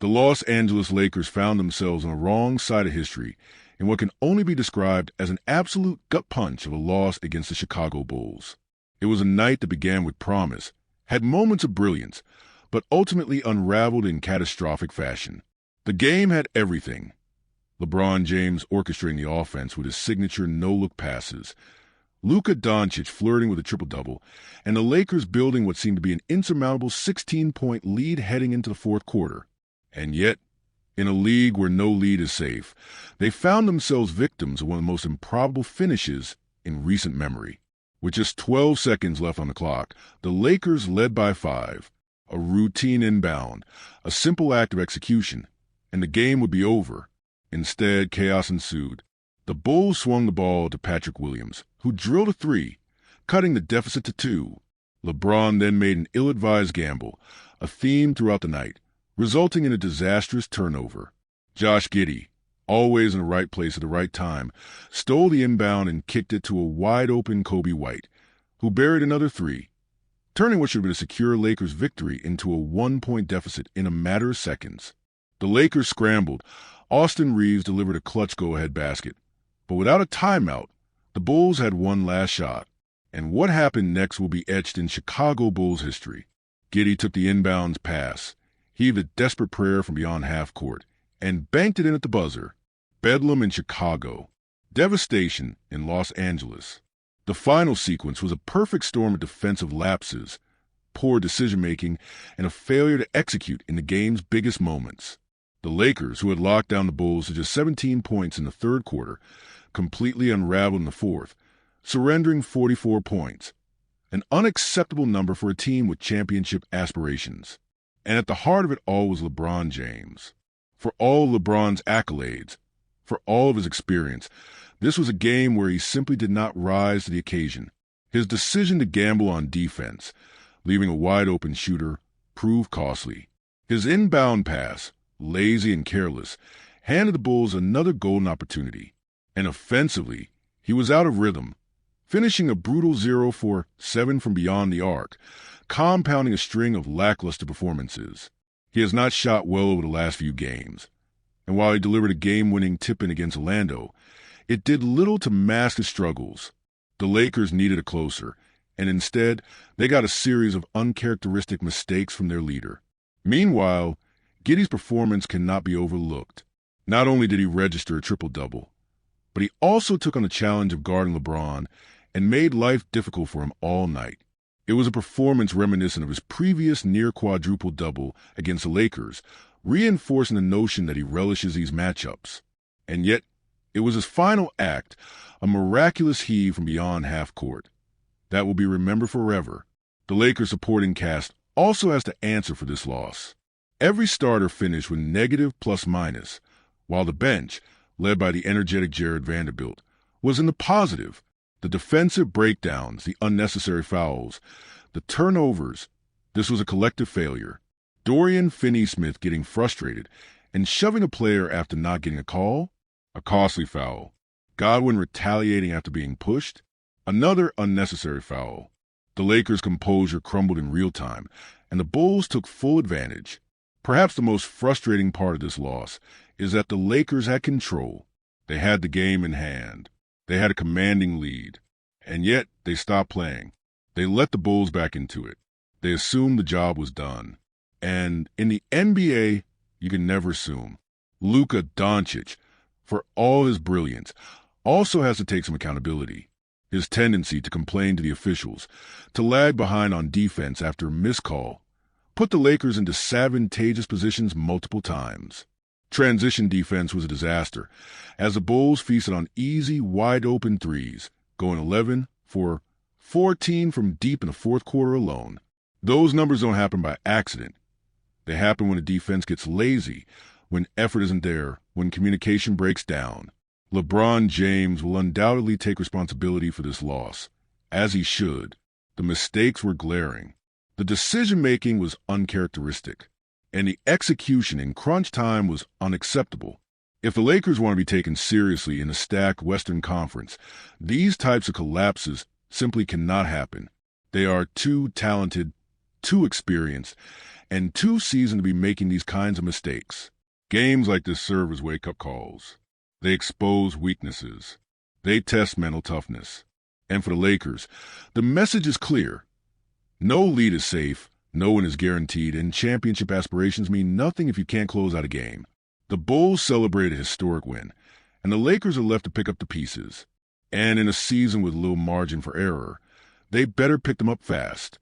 The Los Angeles Lakers found themselves on the wrong side of history in what can only be described as an absolute gut punch of a loss against the Chicago Bulls. It was a night that began with promise, had moments of brilliance, but ultimately unraveled in catastrophic fashion. The game had everything. LeBron James orchestrating the offense with his signature no-look passes, Luka Doncic flirting with a triple-double, and the Lakers building what seemed to be an insurmountable 16-point lead heading into the fourth quarter. And yet, in a league where no lead is safe, they found themselves victims of one of the most improbable finishes in recent memory. With just 12 seconds left on the clock, the Lakers led by 5. A routine inbound, a simple act of execution, and the game would be over. Instead, chaos ensued. The Bulls swung the ball to Patrick Williams, who drilled a 3, cutting the deficit to 2. LeBron then made an ill-advised gamble, a theme throughout the night, resulting in a disastrous turnover. Josh Giddey, always in the right place at the right time, stole the inbound and kicked it to a wide-open Kobe White, who buried another 3, turning what should have been a secure Lakers victory into a 1-point deficit in a matter of seconds. The Lakers scrambled. Austin Reeves delivered a clutch go-ahead basket. But without a timeout, the Bulls had one last shot. And what happened next will be etched in Chicago Bulls history. Giddey took the inbounds pass, heaved a desperate prayer from beyond half court, and banked it in at the buzzer. Bedlam in Chicago. Devastation in Los Angeles. The final sequence was a perfect storm of defensive lapses, poor decision-making, and a failure to execute in the game's biggest moments. The Lakers, who had locked down the Bulls to just 17 points in the third quarter, completely unraveled in the fourth, surrendering 44 points, an unacceptable number for a team with championship aspirations. And at the heart of it all was LeBron James. For all LeBron's accolades, for all of his experience, this was a game where he simply did not rise to the occasion. His decision to gamble on defense, leaving a wide-open shooter, proved costly. His inbound pass, lazy and careless, handed the Bulls another golden opportunity. And offensively, he was out of rhythm, finishing a brutal 0 for 7 from beyond the arc, compounding a string of lackluster performances. He has not shot well over the last few games. And while he delivered a game-winning tip-in against Orlando, it did little to mask his struggles. The Lakers needed a closer, and instead, they got a series of uncharacteristic mistakes from their leader. Meanwhile, Giddey's performance cannot be overlooked. Not only did he register a triple-double, but he also took on the challenge of guarding LeBron and made life difficult for him all night. It was a performance reminiscent of his previous near-quadruple-double against the Lakers, reinforcing the notion that he relishes these matchups. And yet, it was his final act, a miraculous heave from beyond half court. That will be remembered forever. The Lakers supporting cast also has to answer for this loss. Every starter finished with negative plus-minus, while the bench, led by the energetic Jared Vanderbilt, was in the positive. The defensive breakdowns, the unnecessary fouls, the turnovers, this was a collective failure. Dorian Finney-Smith getting frustrated and shoving a player after not getting a call, a costly foul. Godwin retaliating after being pushed, another unnecessary foul. The Lakers' composure crumbled in real time, and the Bulls took full advantage. Perhaps the most frustrating part of this loss is that the Lakers had control. They had the game in hand. They had a commanding lead. And yet, they stopped playing. They let the Bulls back into it. They assumed the job was done. And in the NBA, you can never assume. Luka Doncic, for all his brilliance, also has to take some accountability. His tendency to complain to the officials, to lag behind on defense after a missed call, put the Lakers into disadvantageous positions multiple times. Transition defense was a disaster, as the Bulls feasted on easy, wide-open threes, going 11 for 14 from deep in the fourth quarter alone. Those numbers don't happen by accident. They happen when the defense gets lazy, when effort isn't there, when communication breaks down. LeBron James will undoubtedly take responsibility for this loss, as he should. The mistakes were glaring. The decision-making was uncharacteristic, and the execution in crunch time was unacceptable. If the Lakers want to be taken seriously in a stacked Western Conference, these types of collapses simply cannot happen. They are too talented, too experienced and too seasoned to be making these kinds of mistakes. Games like this serve as wake-up calls. They expose weaknesses. They test mental toughness. And for the Lakers, the message is clear. No lead is safe, no one is guaranteed, and championship aspirations mean nothing if you can't close out a game. The Bulls celebrated a historic win, and the Lakers are left to pick up the pieces. And in a season with little margin for error, they better pick them up fast.